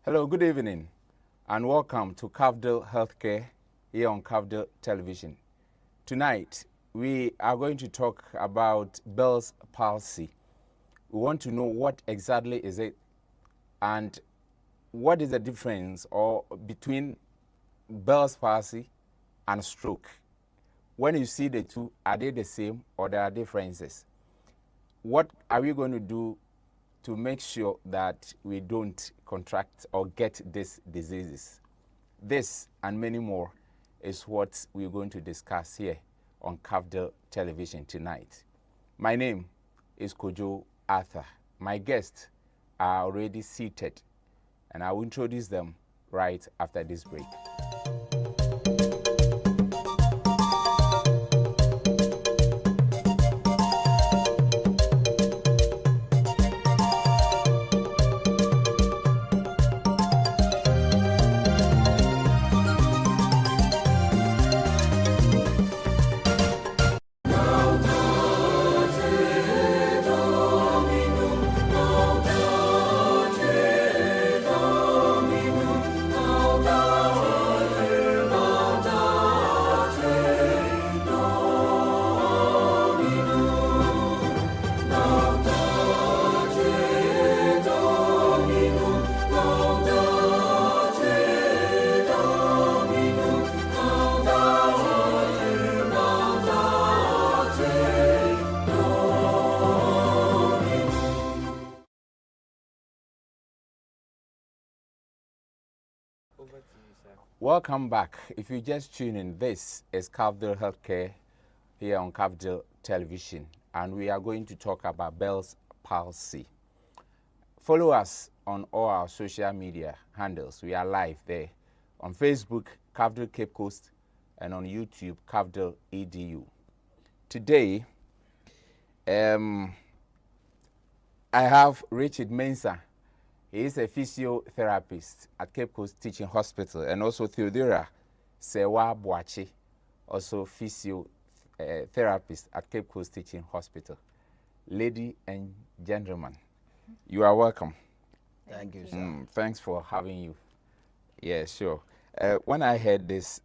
Hello, good evening, and welcome to Cafdil Healthcare here on Cafdil Television. Tonight, we are going to talk about Bell's palsy. We want to know what exactly is it and what is the difference between Bell's palsy and stroke. When you see the two, are they the same or there are differences? What are we going to do to make sure that we don't contract or get these diseases? This and many more is what we're going to discuss here on Cafdil Television tonight. My name is Kojo Arthur. My guests are already seated, and I will introduce them right after this break. Welcome back. If you just tune in, this is Cafdil Healthcare here on Cafdil Television, and we are going to talk about Bell's palsy. Follow us on all our social media handles. We are live there on Facebook, Cafdil Cape Coast, and on YouTube, Cafdil EDU. Today, I have Richard Mensah. He is a physiotherapist at Cape Coast Teaching Hospital, and also Theodora Sewa Boachi, also physiotherapist at Cape Coast Teaching Hospital. Lady and gentlemen, you are welcome. Thank you, sir. Thanks for having you. Yeah, sure. When I heard this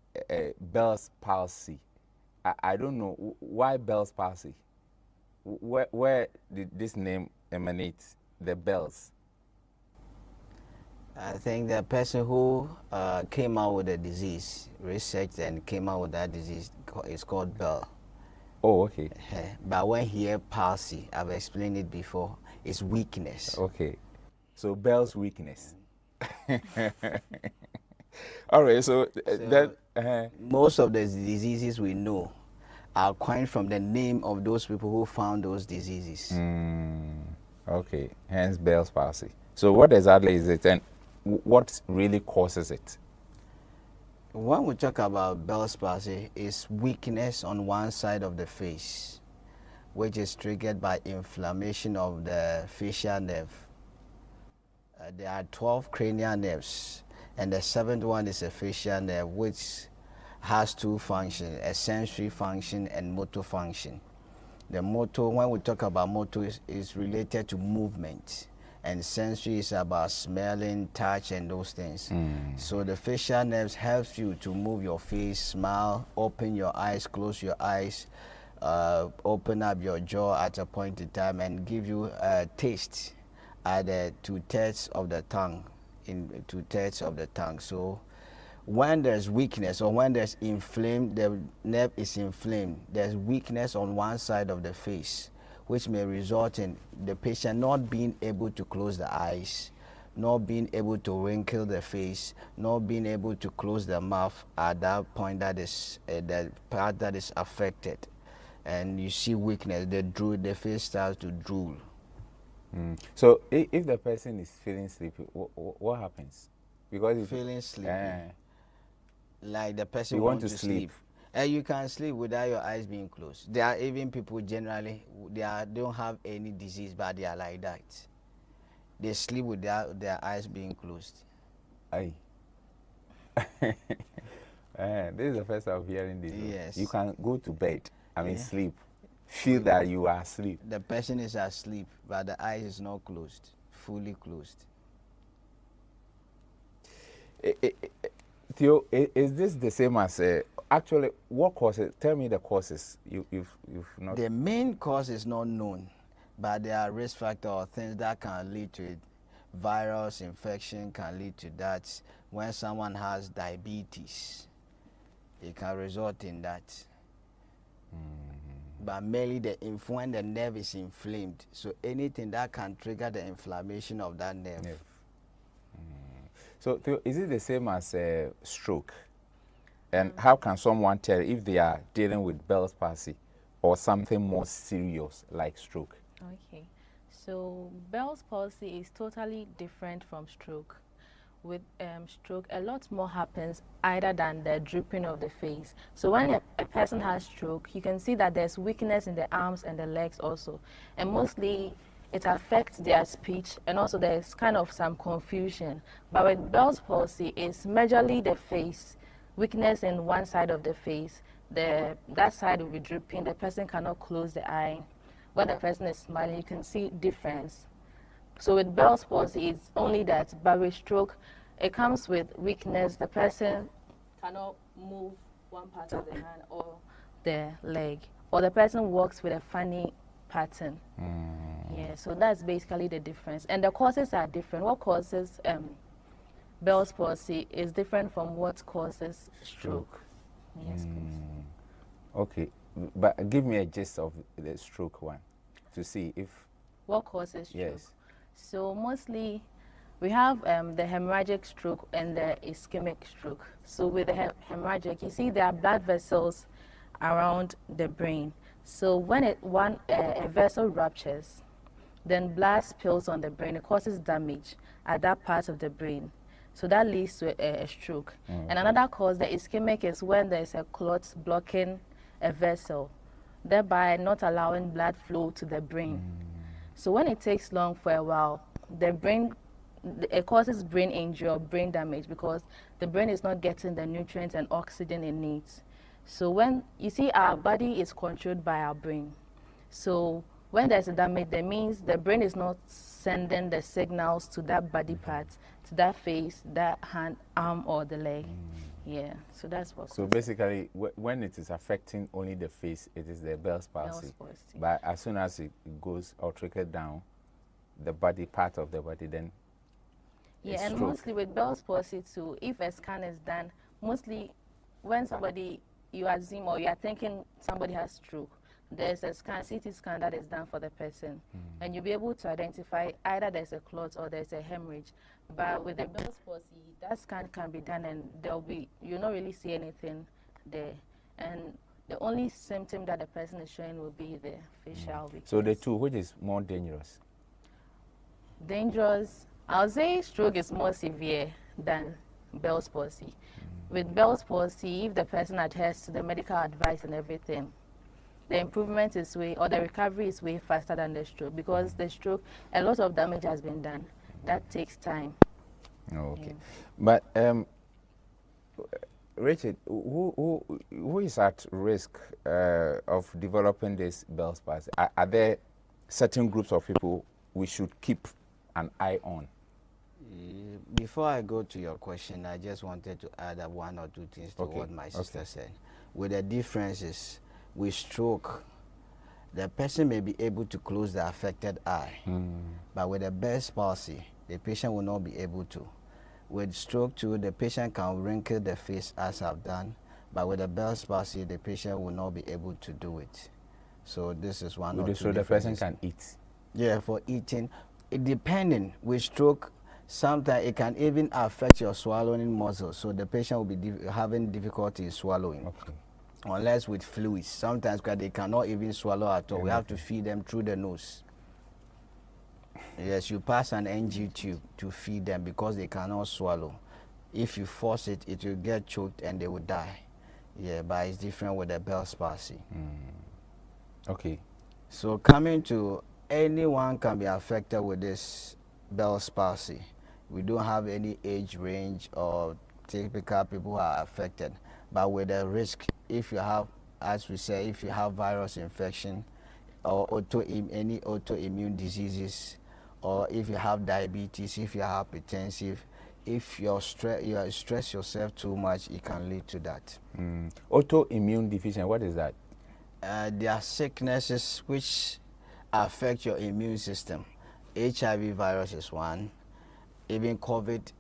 Bell's palsy, I don't know why Bell's palsy. Where did this name emanate? The Bells. I think the person who came out with the disease, researched and came out with that disease, is called Bell. Oh, okay. But when he hear palsy, I've explained it before, it's weakness. Okay. So Bell's weakness. All right, so most of the diseases we know are coined from the name of those people who found those diseases. Okay, hence Bell's palsy. So what exactly is it, and what really causes it? When we talk about Bell's palsy, it's weakness on one side of the face, which is triggered by inflammation of the facial nerve. There are 12 cranial nerves, and the seventh one is a facial nerve, which has two functions, a sensory function and motor function. The motor, when we talk about motor, is related to movement, and sensory is about smelling, touch, and those things. So the facial nerves helps you to move your face, smile, open your eyes, close your eyes, open up your jaw at a point in time, and give you a taste at the 2/3 of the tongue, in 2/3 of the tongue. So when there's weakness or when there's inflamed, the nerve is inflamed, there's weakness on one side of the face, which may result in the patient not being able to close the eyes, not being able to wrinkle the face, not being able to close the mouth at that point. That is the part that is affected. And you see weakness, the face starts to drool. So if the person is feeling sleepy, what happens? Because feeling sleepy, like the person you wants to sleep. And you can sleep without your eyes being closed. There are even people generally, don't have any disease, but they are like that. They sleep without their eyes being closed. Aye. This is the first time I'm hearing this. Yes. You can go to bed, sleep. Feel that you are asleep. The person is asleep, but the eyes is not closed, fully closed. Theo, is this the same as actually what causes? Tell me the causes you've not. The main cause is not known, but there are risk factors or things that can lead to it. Virus infection can lead to that. When someone has diabetes, it can result in that. But mainly when the nerve is inflamed, so anything that can trigger the inflammation of that nerve. So Theo, is it the same as stroke? And how can someone tell if they are dealing with Bell's palsy or something more serious like stroke? Okay, so Bell's palsy is totally different from stroke. With stroke, a lot more happens either than the drooping of the face. So when a person has stroke, you can see that there's weakness in the arms and the legs also. And mostly it affects their speech, and also there's kind of some confusion. But with Bell's palsy, it's majorly the face, weakness in one side of the face. That side will be drooping, the person cannot close the eye. When the person is smiling, you can see difference. So with Bell's palsy, it's only that. But with stroke, it comes with weakness. The person cannot move one part of the hand or the leg, or the person walks with a funny pattern. Yeah, so that's basically the difference. And the causes are different. What causes Bell's palsy is different from what causes stroke. Yes, please. Okay, but give me a gist of the stroke one to see if. What causes stroke? Yes. So mostly we have the hemorrhagic stroke and the ischemic stroke. So with the hemorrhagic, you see there are blood vessels around the brain. So when a vessel ruptures, then blood spills on the brain. It causes damage at that part of the brain. So that leads to a stroke. And another cause, the ischemic, is when there's a clot blocking a vessel, thereby not allowing blood flow to the brain. So when it takes long for a while, it causes brain injury or brain damage because the brain is not getting the nutrients and oxygen it needs. So when you see, our body is controlled by our brain. So when there's a damage, that means the brain is not sending the signals to that body part, to that face, that hand, arm, or the leg. Yeah, so that's what. So basically, when it is affecting only the face, it is the Bell's palsy. But as soon as it goes or trickles down, the body, part of the body, then. Yeah, and stroke. Mostly with Bell's palsy too, if a scan is done, mostly when somebody, you assume or you are thinking somebody has stroke, there's a scan, CT scan that is done for the person, and you'll be able to identify either there's a clot or there's a hemorrhage. But with the Bell's palsy, that scan can be done and you'll not really see anything there. And the only symptom that the person is showing will be the facial weakness. So the two, which is more dangerous? Dangerous, I'll say stroke is more severe than Bell's palsy. With Bell's palsy, if the person adheres to the medical advice and everything, the improvement is the recovery is way faster than the stroke, because the stroke, a lot of damage has been done. That takes time. Okay. Yeah. But Richard, who is at risk of developing this Bell's palsy? Are there certain groups of people we should keep an eye on? Before I go to your question, I just wanted to add one or two things to what my sister said. With the differences, with stroke, the person may be able to close the affected eye, but with the Bell's palsy, the patient will not be able to. With stroke too, the patient can wrinkle the face as I've done, but with the Bell's palsy, the patient will not be able to do it. So this is one or two. So the person can eat? Yeah, for eating. Depending, with stroke, sometimes it can even affect your swallowing muscles, so the patient will be having difficulty swallowing. Okay. Unless with fluids, sometimes they cannot even swallow at all. We have to feed them through the nose. Yes, you pass an NG tube to feed them because they cannot swallow. If you force it, it will get choked and they will die. Yeah, but it's different with the Bell's palsy. Okay. So coming to, anyone can be affected with this Bell's palsy. We don't have any age range or typical people who are affected. But with the risk, if you have, as we say, if you have virus infection or any autoimmune diseases, or if you have diabetes, if you are hypertensive, If you stress yourself too much, it can lead to that. Autoimmune deficiency, what is that? There are sicknesses which affect your immune system. HIV virus is one. Even COVID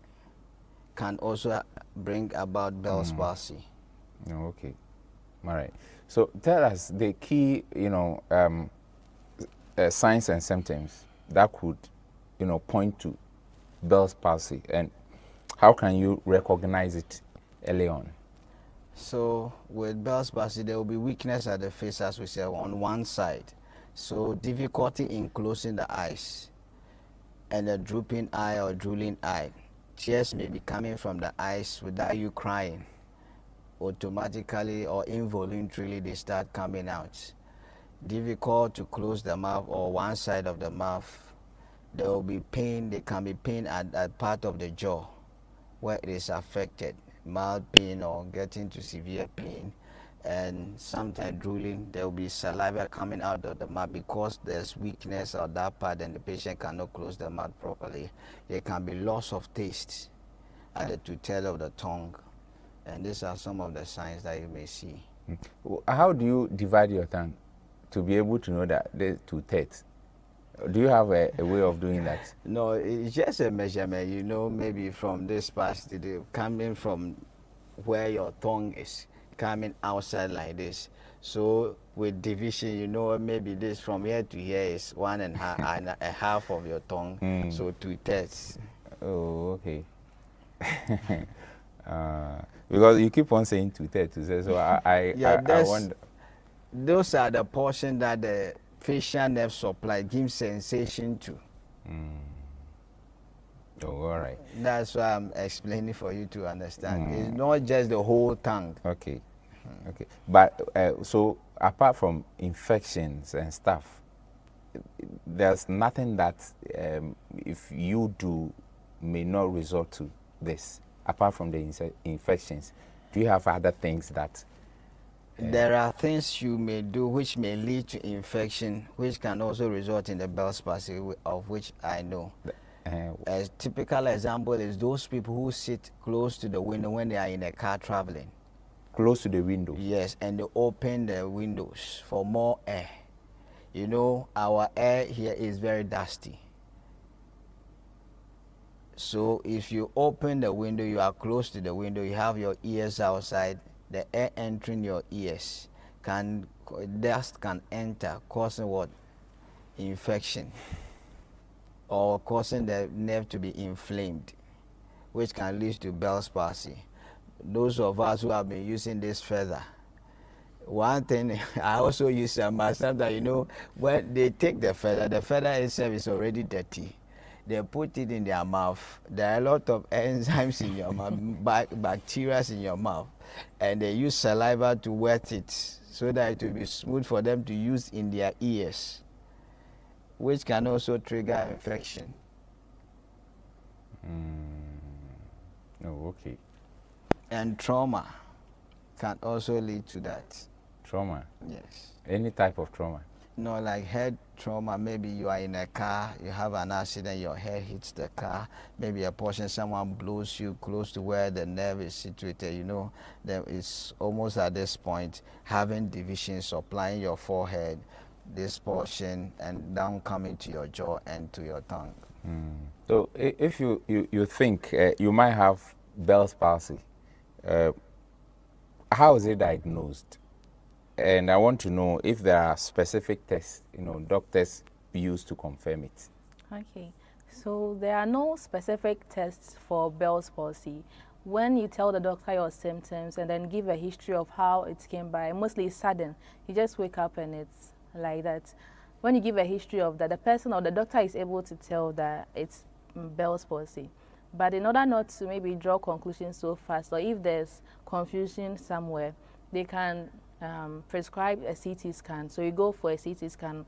can also bring about Bell's palsy. Oh, okay. All right. So tell us the key, signs and symptoms that could, point to Bell's palsy, and how can you recognize it early on? So with Bell's palsy, there will be weakness at the face, as we said, on one side. So difficulty in closing the eyes, and a drooping eye or drooling eye. Tears may be coming from the eyes without you crying. Automatically or involuntarily, they start coming out. Difficult to close the mouth or one side of the mouth. There will be pain. There can be pain at part of the jaw where it is affected, mild pain or getting to severe pain, and sometimes drooling. There will be saliva coming out of the mouth because there's weakness on that part and the patient cannot close the mouth properly. There can be loss of taste at the tutela of the tongue, and these are some of the signs that you may see. How do you divide your tongue to be able to know that there's 2/3? Do you have a way of doing that? No, it's just a measurement, maybe from this part to the coming from where your tongue is coming outside like this. So with division, maybe this from here to here is 1.5 and a half of your tongue. So 2/3. Oh, okay. Because you keep on saying 2/3, so I wonder. Those are the portion that the facial nerve supply gives sensation to. Oh, all right. That's why I'm explaining for you to understand. It's not just the whole tongue. Okay. Okay. But so apart from infections and stuff, there's nothing that if you do may not result to this apart from the infections. Do you have other things that? There are things you may do which may lead to infection, which can also result in the Bell's palsy, of which I know. A typical example is those people who sit close to the window when they are in a car traveling. Close to the window? Yes, and they open the windows for more air. Our air here is very dusty. So if you open the window, you are close to the window, you have your ears outside, the air entering your ears, dust can enter, causing what? Infection, or causing the nerve to be inflamed, which can lead to Bell's palsy. Those of us who have been using this feather, one thing I also use sometimes, when they take the feather itself is already dirty. They put it in their mouth. There are a lot of enzymes in your mouth, bacteria in your mouth, and they use saliva to wet it so that it will be smooth for them to use in their ears, which can also trigger infection. Oh, okay. And trauma can also lead to that. Trauma? Yes. Any type of trauma? No, like head trauma. Maybe you are in a car, you have an accident, your head hits the car, maybe a portion, someone blows you close to where the nerve is situated, then it's almost at this point having division supplying your forehead, this portion, and down coming to your jaw and to your tongue. So if you think you might have Bell's palsy, how is it diagnosed? And I want to know if there are specific tests, doctors use to confirm it. Okay, so there are no specific tests for Bell's palsy. When you tell the doctor your symptoms and then give a history of how it came by, mostly it's sudden. You just wake up and it's like that. When you give a history of that, the person or the doctor is able to tell that it's Bell's palsy. But in order not to maybe draw conclusions so fast, or if there's confusion somewhere, they can prescribe a CT scan. So you go for a CT scan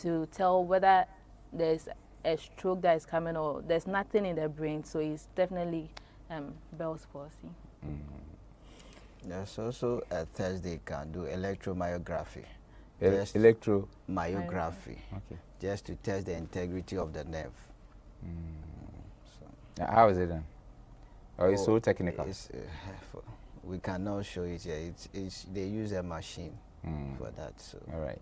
to tell whether there's a stroke that is coming or there's nothing in the brain. So it's definitely Bell's palsy. There's also a test they can do, electromyography. Electromyography. Okay. Just to test the integrity of the nerve. How is it done? Or it's so technical? We cannot show it here. They use a machine for that. So. All right.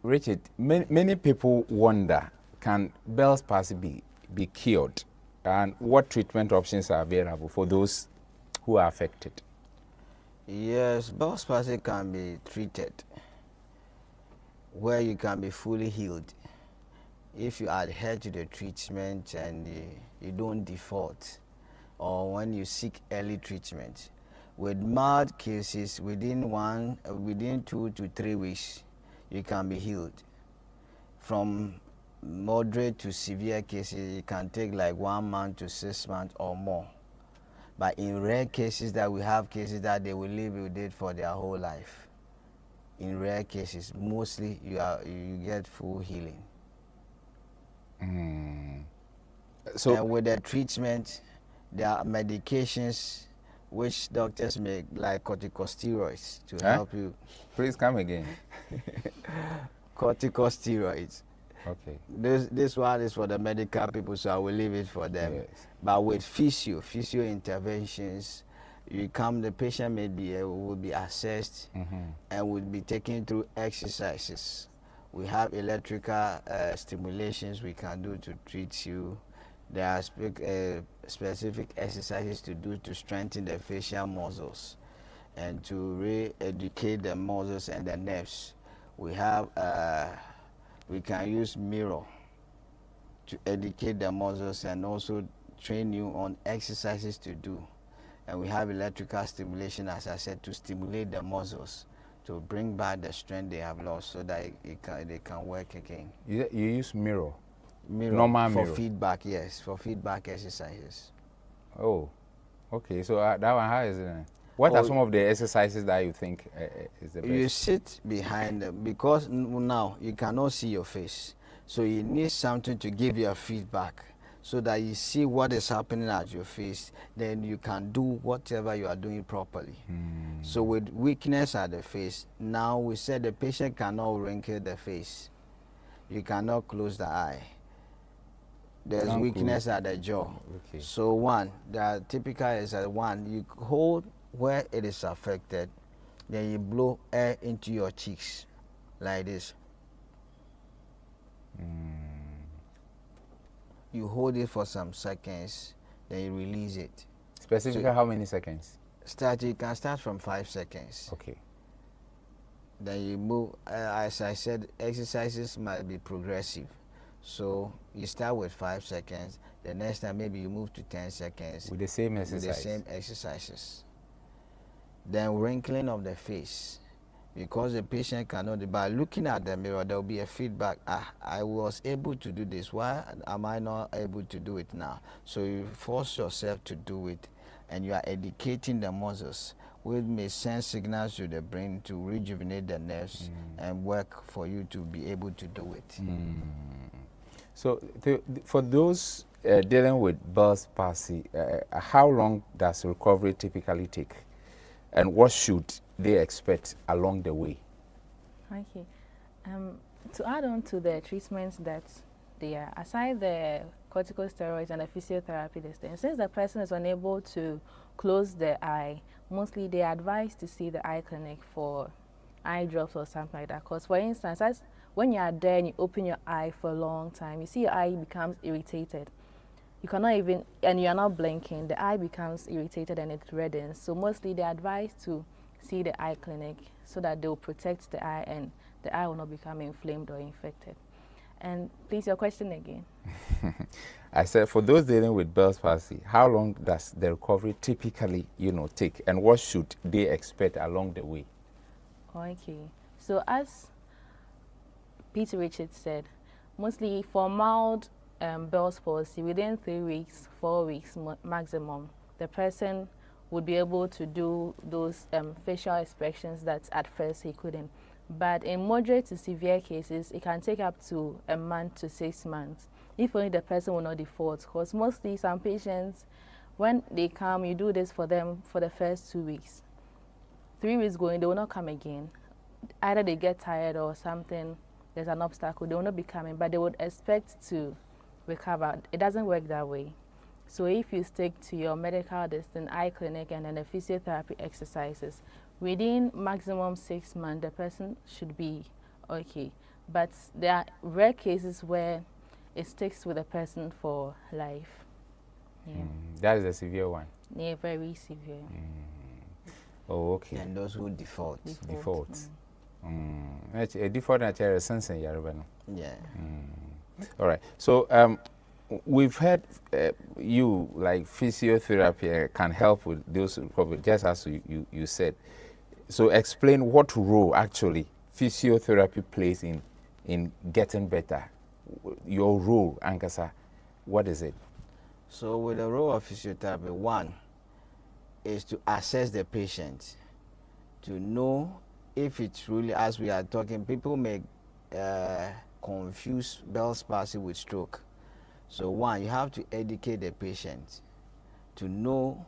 Richard, many people wonder, can Bell's palsy be cured? And what treatment options are available for those who are affected? Yes, Bell's palsy can be treated where you can be fully healed if you adhere to the treatment and you don't default, or when you seek early treatment. With mild cases, within 2 to 3 weeks, you can be healed. From moderate to severe cases, it can take like 1 month to 6 months or more. But in rare cases that we have cases that they will live with it for their whole life. In rare cases, mostly you get full healing. So and with the treatment, there are medications which doctors make, like corticosteroids, to help you. Please come again. Corticosteroids. Okay. This one is for the medical people, so I will leave it for them. Yes. But with physio interventions, the patient will be assessed and will be taken through exercises. We have electrical stimulations we can do to treat you. There are specific exercises to do to strengthen the facial muscles and to re-educate the muscles and the nerves. We have we can use mirror to educate the muscles and also train you on exercises to do. And we have electrical stimulation, as I said, to stimulate the muscles to bring back the strength they have lost so that they can work again. You use mirror? Normal mirror. For feedback, yes, for feedback exercises. Oh, okay. So that one, how is it? What are some of the exercises that you think is the best? You sit behind them because now you cannot see your face. So you need something to give you a feedback so that you see what is happening at your face. Then you can do whatever you are doing properly. So with weakness at the face, now we said the patient cannot wrinkle the face. You cannot close the eye. There's weakness at the jaw. Okay. So the typical is that you hold where it is affected, then you blow air into your cheeks like this. You hold it for some seconds, then you release it. Specifically, how many seconds? You can start from 5 seconds. Okay. Then you move. As I said, exercises might be progressive. So you start with 5 seconds. The next time maybe you move to 10 seconds. With the same exercise? With the same exercises. Then wrinkling of the face. Because the patient cannot, by looking at the mirror, there will be a feedback. I was able to do this. Why am I not able to do it now? So you force yourself to do it, and you are educating the muscles, which may send signals to the brain to rejuvenate the nerves and work for you to be able to do it. So for those dealing with Bell's palsy, how long does recovery typically take? And what should they expect along the way? Okay. To add on to the treatments that they are, aside the corticosteroids and the physiotherapy, since the person is unable to close the eye, mostly they are advised to see the eye clinic for eye drops or something like that. Because, for instance, when you are there and you open your eye for a long time, you see your eye becomes irritated. You cannot even, and you are not blinking, the eye becomes irritated and it reddens. So mostly they are advised to see the eye clinic so that they will protect the eye and the eye will not become inflamed or infected. And please, your question again. I said, for those dealing with Bell's palsy, how long does the recovery typically, take, and what should they expect along the way? Okay. So as Peter Richards said, mostly for mild Bell's palsy, within 3 weeks, 4 weeks maximum, the person would be able to do those facial expressions that at first he couldn't. But in moderate to severe cases, it can take up to a month to 6 months, if only the person will not default. Because mostly some patients, when they come, you do this for them for the first 2 weeks. 3 weeks going, they will not come again. Either they get tired or something, there's an obstacle, they will not be coming, but they would expect to recover. It doesn't work that way. So if you stick to your medical distance, eye clinic, and then the physiotherapy exercises, within maximum 6 months, the person should be okay. But there are rare cases where it sticks with a person for life. Yeah. That is a severe one. Yeah, very severe. Oh, okay. And those who default. Default. A default natural sense in Yarabano. Yeah. All right. So we've heard you like physiotherapy can help with those problems, just as you said. So explain what role actually physiotherapy plays in getting better. Your role, Ankasa, what is it? So with the role of physiotherapy, one is to assess the patient, to know if it's really, as we are talking, people may confuse Bell's palsy with stroke. So one, you have to educate the patient to know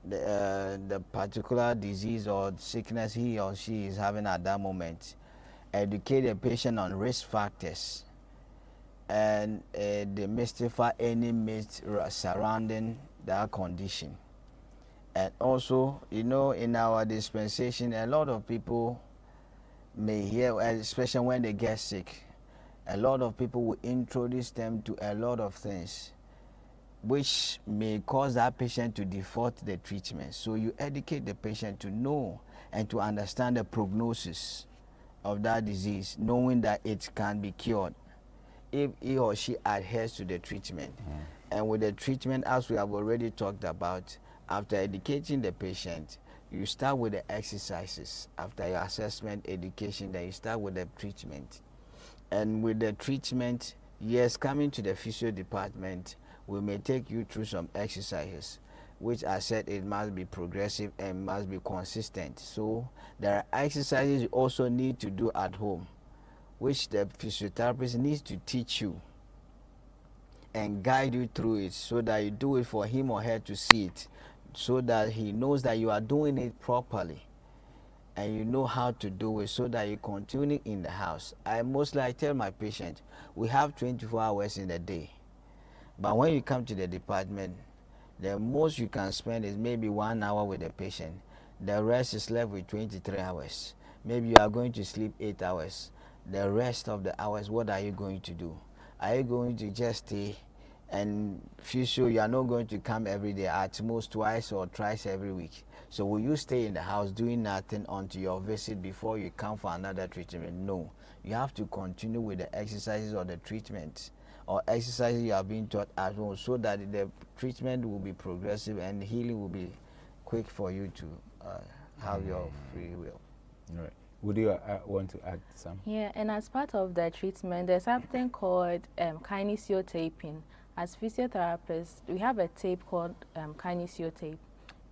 the particular disease or sickness he or she is having at that moment. Educate the patient on risk factors and demystify any myths surrounding that condition. And also, you know, in our dispensation, a lot of people may hear, especially when they get sick, a lot of people will introduce them to a lot of things which may cause that patient to default the treatment. So you educate the patient to know and to understand the prognosis of that disease, knowing that it can be cured if he or she adheres to the treatment. And with the treatment, as we have already talked about, after educating the patient, you start with the exercises. After your assessment, education, then you start with the treatment. And with the treatment, yes, coming to the physio department, we may take you through some exercises, which I said it must be progressive and must be consistent. So there are exercises you also need to do at home, which the physiotherapist needs to teach you and guide you through it, so that you do it for him or her to see it, so that he knows that you are doing it properly and you know how to do it, so that you continue in the house. I tell my patient, we have 24 hours in a day, but when you come to the department, the most you can spend is maybe 1 hour with the patient. The rest is left with 23 hours. Maybe you are going to sleep 8 hours. The rest of the hours, what are you going to do? Are you going to just stay and physio? You are not going to come every day, at most twice or thrice every week. So will you stay in the house doing nothing until your visit before you come for another treatment? No. You have to continue with the exercises or the treatment or exercises you are being taught at home, so that the treatment will be progressive and healing will be quick for you to have your free will. All right. Would you want to add some? Yeah, and as part of the treatment, there's something called kinesiotaping. As physiotherapists, we have a tape called kinesiotape.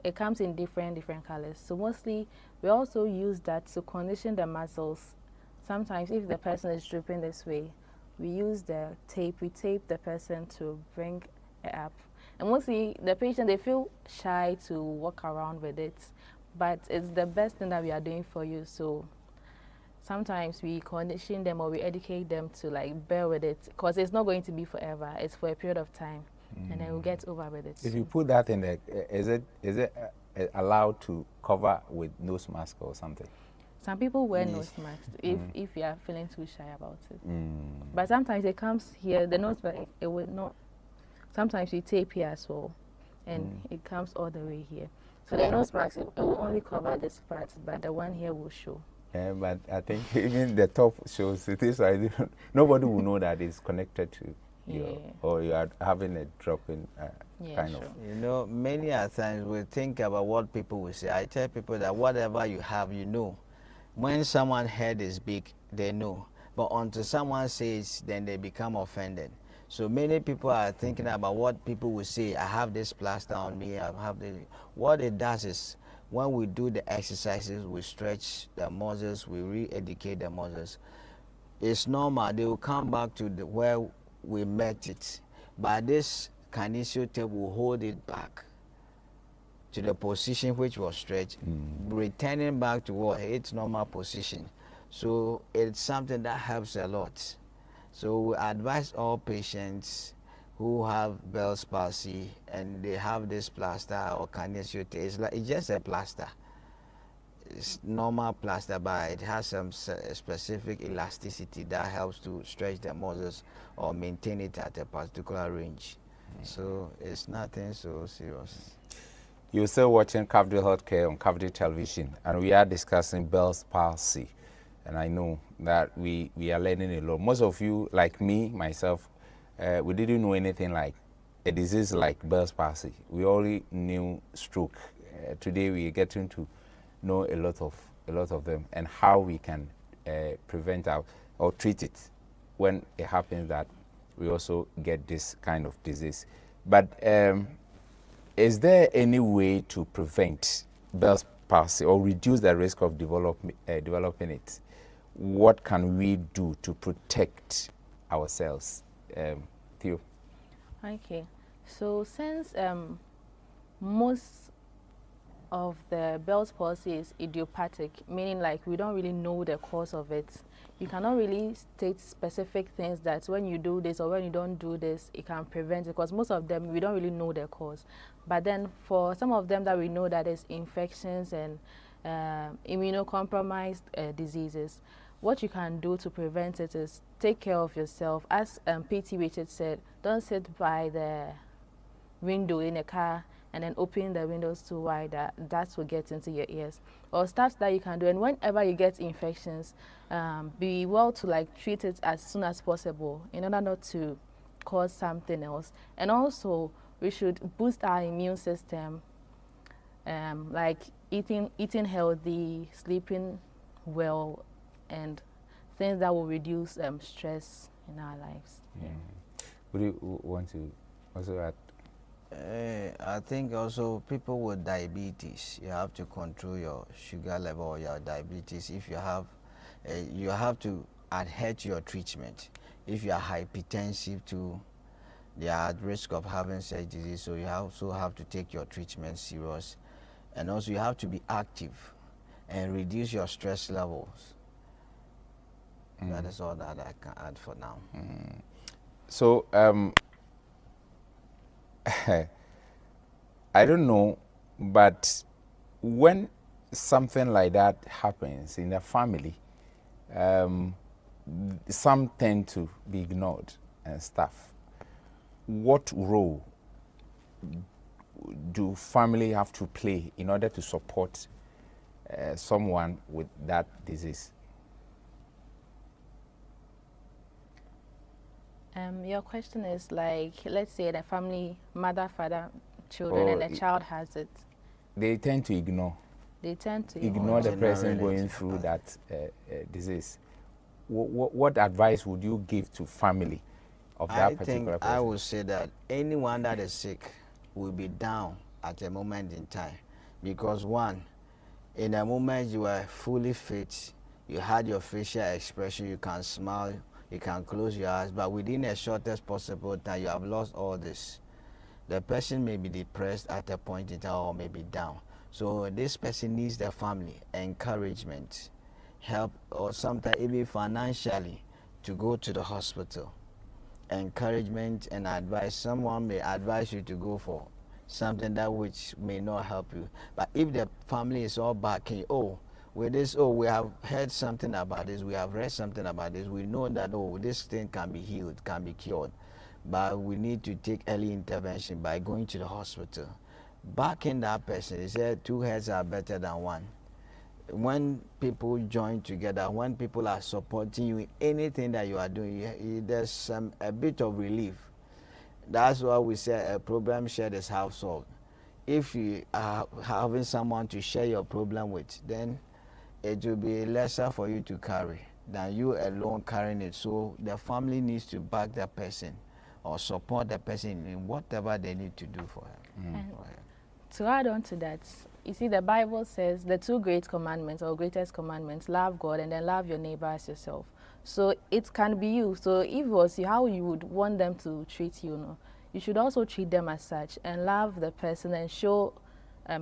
It comes in different colors. So mostly, we also use that to condition the muscles. Sometimes, if the person is drooping this way, we use the tape. We tape the person to bring it up. And mostly, the patient, they feel shy to walk around with it, but it's the best thing that we are doing for you. So sometimes we condition them or we educate them to like bear with it, because it's not going to be forever. It's for a period of time, and then we'll get over with it. If you put that in the, is it allowed to cover with nose mask or something? Some people wear nose masks if you are feeling too shy about it. But sometimes it comes here, the nose mask, it will not. Sometimes we tape here as well, and it comes all the way here. So the nose mask, it will only cover this part, but the one here will show. Yeah, but I think even the top shows it is. Nobody will know that it's connected to you, or you are having a drop in kind of. You know, many a times we think about what people will say. I tell people that whatever you have, you know. When someone's head is big, they know. But until someone says, then they become offended. So many people are thinking about what people will say. I have this plaster on me. I have this. What it does is, when we do the exercises, we stretch the muscles, we re-educate the muscles. It's normal. They will come back to where we met it. But this kinesiotape will hold it back to the position which was stretched, returning back to what its normal position. So it's something that helps a lot. So we advise all patients, who have Bell's palsy and they have this plaster or kinesiote. It's just a plaster. It's normal plaster, but it has some specific elasticity that helps to stretch the muscles or maintain it at a particular range. So it's nothing so serious. You're still watching Cafdil Healthcare on Cafdil Television, and we are discussing Bell's palsy. And I know that we are learning a lot. Most of you, like me, myself, we didn't know anything like a disease like Bell's palsy. We only knew stroke. Today we are getting to know a lot of them and how we can prevent or treat it when it happens that we also get this kind of disease. But is there any way to prevent Bell's palsy or reduce the risk of developing it? What can we do to protect ourselves? Theo. Okay, so since most of the Bell's palsy is idiopathic, meaning like we don't really know the cause of it, you cannot really state specific things that when you do this or when you don't do this, it can prevent it, because most of them we don't really know the cause. But then for some of them that we know, that is infections and immunocompromised diseases, what you can do to prevent it is take care of yourself. As P.T. Richard said, don't sit by the window in a car and then open the windows too wide, that will get into your ears. Or stuff that you can do, and whenever you get infections, be well to like treat it as soon as possible in order not to cause something else. And also we should boost our immune system, like eating healthy, sleeping well, and things that will reduce stress in our lives. Yeah. Would you want to also add? I think also people with diabetes, you have to control your sugar level or your diabetes. If you have to adhere to your treatment. If you are hypertensive too, they are at risk of having such disease, so you also have to take your treatment serious. And also you have to be active and reduce your stress levels. That is all that I can add for now. So I don't know, but when something like that happens in a family, some tend to be ignored and stuff. What role do family have to play in order to support someone with that disease? Your question is like, let's say the family, mother, father, children, and the child has it. They tend to ignore. They tend to ignore the person going through that disease. What advice would you give to family of that particular person? I would say that anyone that is sick will be down at a moment in time, because one, in a moment you are fully fit, you had your facial expression, you can smile, you can close your eyes, but within a shortest possible time you have lost all this. The person may be depressed at a point in time or may be down. So this person needs the family encouragement, help, or sometimes even financially to go to the hospital. Encouragement and advice. Someone may advise you to go for something that which may not help you. But if the family is all backing, with this, we have heard something about this, we have read something about this, we know that, this thing can be healed, can be cured. But we need to take early intervention by going to the hospital. Backing that person, they said 2 heads are better than one. When people join together, when people are supporting you in anything that you are doing, there's a bit of relief. That's why we say a problem shared is half solved. If you are having someone to share your problem with, then it will be lesser for you to carry than you alone carrying it. So the family needs to back that person or support the person in whatever they need to do for her. To add on to that, you see, the Bible says the 2 great commandments or greatest commandments, love God and then love your neighbor as yourself. So it can be you. So if it was how you would want them to treat you, you should also treat them as such and love the person and show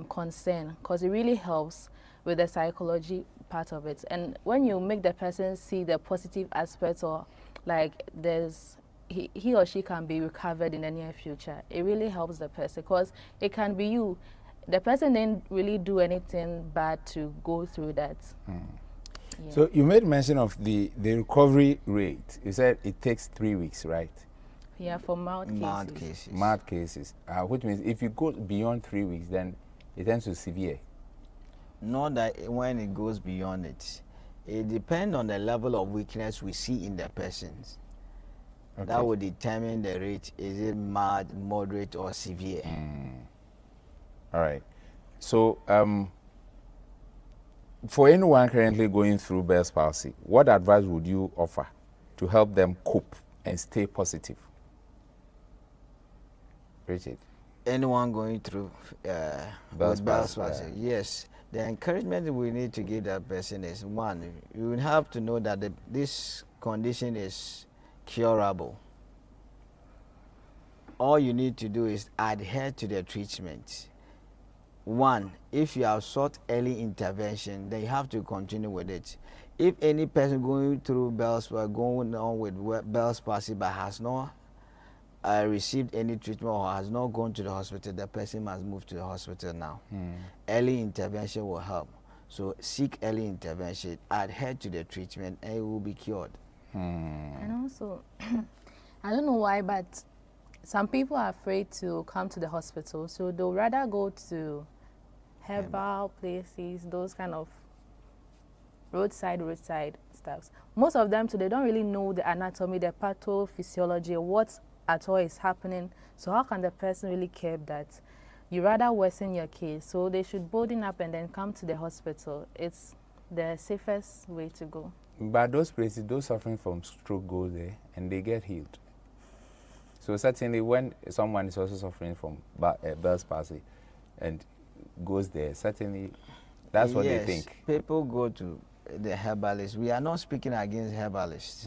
concern, because it really helps with the psychology part of it. And when you make the person see the positive aspects, or like there's he or she can be recovered in the near future. It really helps the person because it can be you. The person didn't really do anything bad to go through that. Yeah. So you made mention of the recovery rate. You said it takes 3 weeks, right? Yeah, for mild cases. Mild cases. Which means if you go beyond 3 weeks, then it turns to severe. Not that when it goes beyond it. It depends on the level of weakness we see in the persons. Okay. That will determine the rate. Is it mild, moderate, or severe? All right. So, for anyone currently going through Bell's palsy, what advice would you offer to help them cope and stay positive? Richard? Anyone going through Bell's Bell's palsy, palsy, yes. The encouragement we need to give that person is, one, you will have to know that this condition is curable. All you need to do is adhere to the treatment. One, if you have sought early intervention, then you have to continue with it. If any person going through going on with Bell's palsy but has not received any treatment or has not gone to the hospital, the person must move to the hospital now. Early intervention will help. So seek early intervention, adhere to the treatment, and you will be cured. And also, I don't know why, but some people are afraid to come to the hospital, so they'll rather go to herbal places, those kind of roadside stuffs. Most of them too, they don't really know the anatomy, the pathophysiology, what at all is happening. So how can the person really care that? You rather worsen your case. So they should bolden up and then come to the hospital. It's the safest way to go. But those places, those suffering from stroke go there and they get healed. So certainly when someone is also suffering from Bell's palsy and goes there, certainly that's what they think. People go to the herbalists. We are not speaking against herbalists.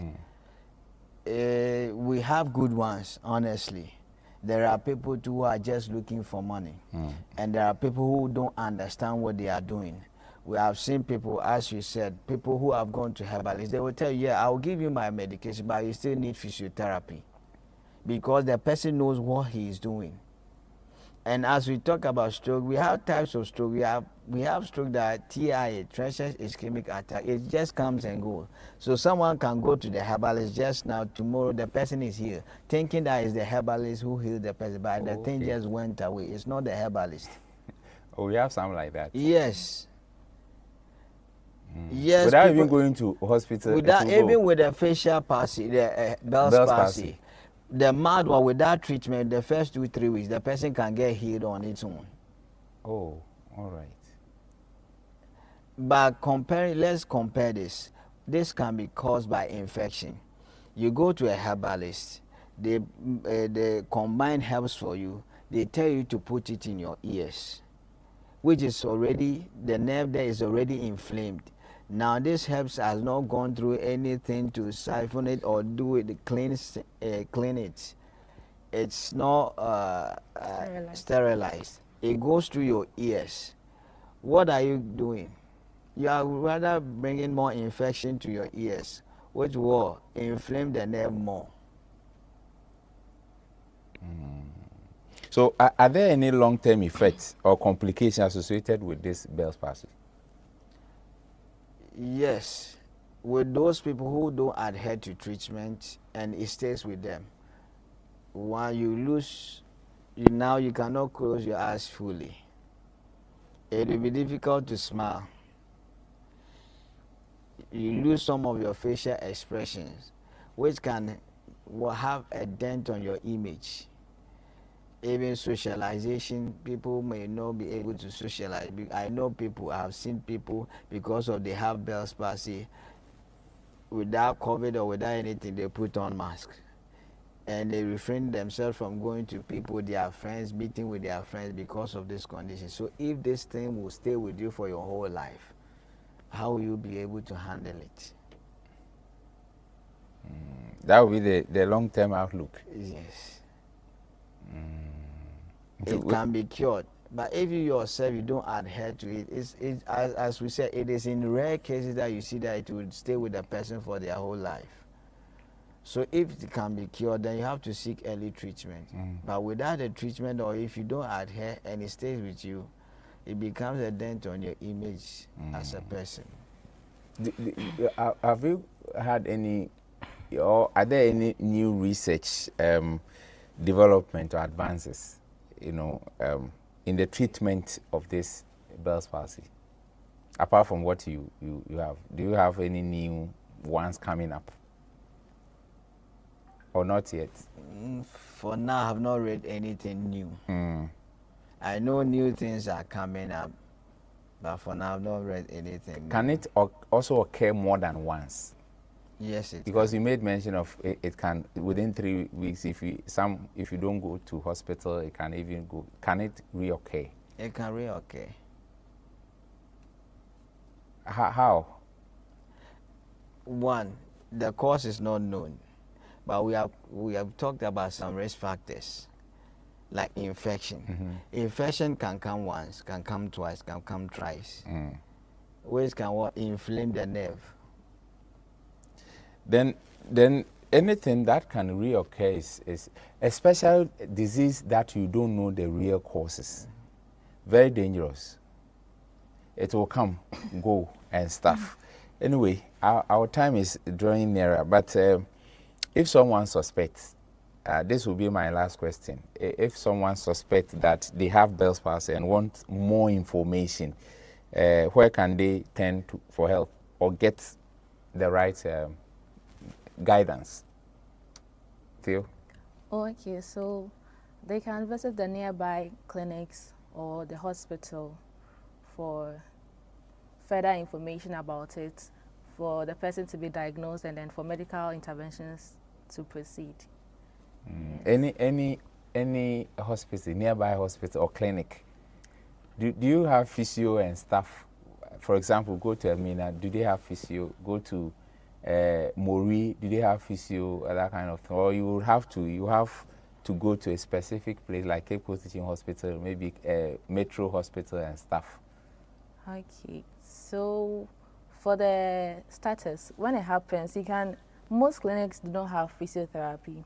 We have good ones, honestly. There are people too who are just looking for money. And there are people who don't understand what they are doing. We have seen people, as you said, people who have gone to herbalists. They will tell you, yeah, I'll give you my medication, but you still need physiotherapy. Because the person knows what he is doing. And as we talk about stroke, we have types of stroke. We have stroke that TIA, transient ischemic attack. It just comes and goes. So someone can go to the herbalist just now, tomorrow the person is here, thinking that it's the herbalist who healed the person, but the thing just went away. It's not the herbalist. Oh, we have some like that. Yes. Yes. Without even going to hospital. Without even with the facial palsy, the Bell's palsy. The mild one, without treatment, the first 2-3 weeks, the person can get healed on its own. Oh, all right. But let's compare this. This can be caused by infection. You go to a herbalist, they combine herbs for you. They tell you to put it in your ears, which is already, the nerve there is already inflamed. Now this herbs has not gone through anything to siphon it or do it, clean it. It's not sterilized. It goes through your ears. What are you doing? You are rather bringing more infection to your ears, which will inflame the nerve more. So are there any long-term effects or complications associated with this Bell's palsy? Yes, with those people who don't adhere to treatment and it stays with them. When you lose, now you cannot close your eyes fully. It will be difficult to smile. You lose some of your facial expressions, which will have a dent on your image. Even socialization, people may not be able to socialize. I know people, I have seen people, because of they have Bell's palsy, without COVID or without anything, they put on masks. And they refrain themselves from going to people, their friends, meeting with their friends because of this condition. So if this thing will stay with you for your whole life, how will you be able to handle it? That will be the long-term outlook. Yes. It can be cured, but if you yourself you don't adhere to it, as we said, it is in rare cases that you see that it will stay with the person for their whole life. So if it can be cured, then you have to seek early treatment. But without a treatment, or if you don't adhere and it stays with you, it becomes a dent on your image as a person. Have you had any, or are there any new research development or advances, in the treatment of this Bell's palsy? Apart from what you have, do you have any new ones coming up? Or not yet? For now, I have not read anything new. I know new things are coming up, but for now, I've not read anything. Can it also occur more than once? Yes, it Because can. you made mention of it can within 3 weeks. If you don't go to hospital, it can even go. Can it reoccur? It can reoccur. How? One, the cause is not known, but we have talked about some risk factors, like infection. Infection can come once, can come twice, can come thrice, which can inflame the nerve. Then anything that can reoccur is a special disease that you don't know the real causes. Very dangerous. It will come, go, and stuff. Anyway, our time is drawing nearer, but if someone suspects, this will be my last question. If someone suspects that they have Bell's palsy and want more information, where can they turn to for help or get the right guidance? Theo? Okay, so they can visit the nearby clinics or the hospital for further information about it, for the person to be diagnosed, and then for medical interventions to proceed. Yes. Any hospital, nearby hospital or clinic, do you have physio and stuff? For example, go to Elmina, do they have physio? Go to Mori, do they have physio, that kind of thing? Or you have to go to a specific place like Cape Coast Teaching Hospital, maybe Metro Hospital and stuff. Okay, so for the status, when it happens, most clinics do not have physiotherapy.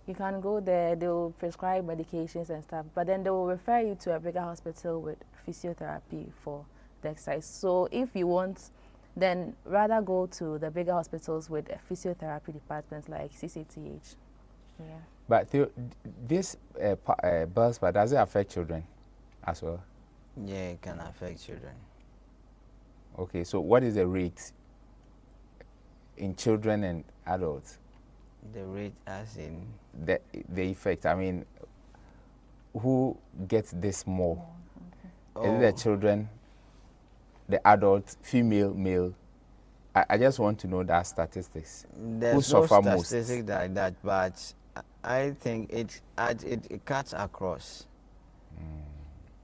You can go there, they will prescribe medications and stuff, but then they will refer you to a bigger hospital with physiotherapy for the exercise. So if you want, then rather go to the bigger hospitals with a physiotherapy departments like CCTH. Yeah. But this Bell's palsy, does it affect children as well? Yeah, it can affect children. Okay, so what is the rate in children and adults? The rate as in? The effect, I mean, who gets this more? Is it the children, the adults, female, male? I just want to know that statistics. There's who no suffer statistic most? like that, but I think it cuts across.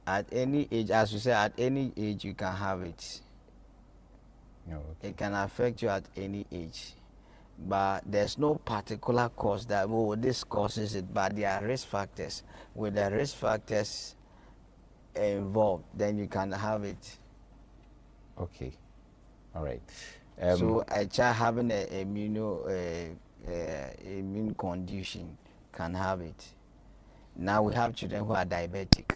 At any age, as you say, at any age you can have it. No, okay. It can affect you at any age, but there's no particular cause that this causes it. But there are risk factors. With the risk factors involved, then you can have it. Okay, all right. So a child having an immune condition can have it. Now we have children who are diabetic.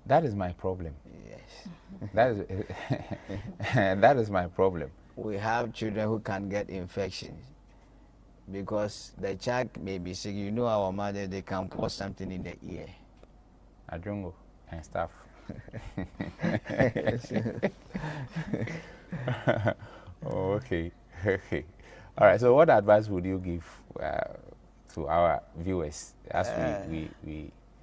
That is my problem. Yes. That is my problem. We have children who can get infections because the child may be sick. You know, our mother, they can pour something in the ear. Adjungo and stuff. Oh, okay. Okay. All right. So, what advice would you give to our viewers as we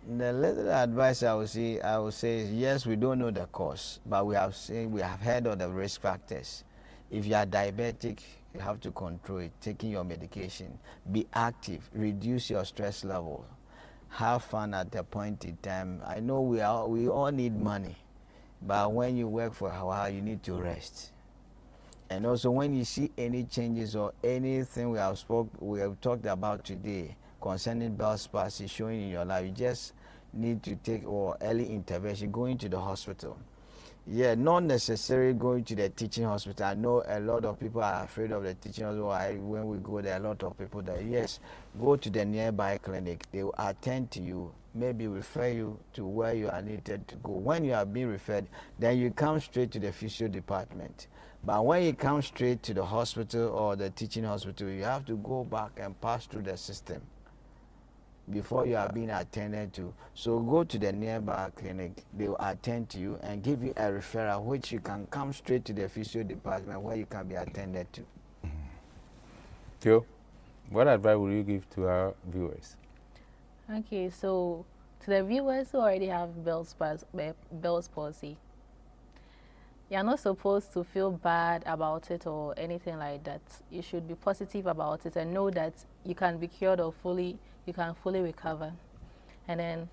The little advice I would say is, yes, we don't know the cause, but we have heard of the risk factors. If you are diabetic, you have to control it, taking your medication. Be active, reduce your stress level, have fun at the point in time. I know we all need money, but when you work for a while, you need to rest. And also, when you see any changes or anything we have talked about today concerning Bell's palsy showing in your life, you just need to take early intervention, going to the hospital. Yeah, not necessarily going to the teaching hospital. I know a lot of people are afraid of the teaching hospital. When we go there, a lot of people there. Yes, go to the nearby clinic. They will attend to you, maybe refer you to where you are needed to go. When you are being referred, then you come straight to the physio department. But when you come straight to the hospital or the teaching hospital, you have to go back and pass through the system before you are being attended to. So go to the nearby clinic, they will attend to you and give you a referral, which you can come straight to the physio department where you can be attended to. Joe, what advice would you give to our viewers? Okay, so to the viewers who already have Bell's palsy, you're not supposed to feel bad about it or anything like that. You should be positive about it and know that you can be cured or you can fully recover. And then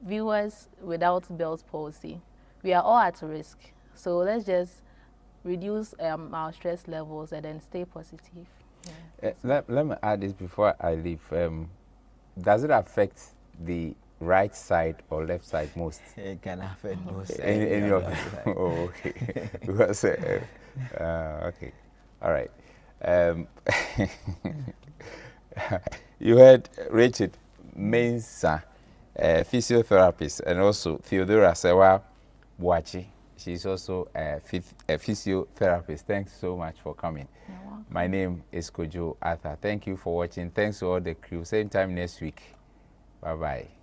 viewers without Bell's palsy, we are all at risk. So let's just reduce our stress levels and then stay positive. Yeah. Let me add this before I leave. Does it affect the right side or left side most? It can affect both sides. In your oh, okay. Because okay, all right. You heard Richard Mensah, physiotherapist, and also Theodora Sewa Boachi. She's also a physiotherapist. Thanks so much for coming. You're welcome. My name is Kojo Arthur. Thank you for watching. Thanks to all the crew. Same time next week. Bye-bye.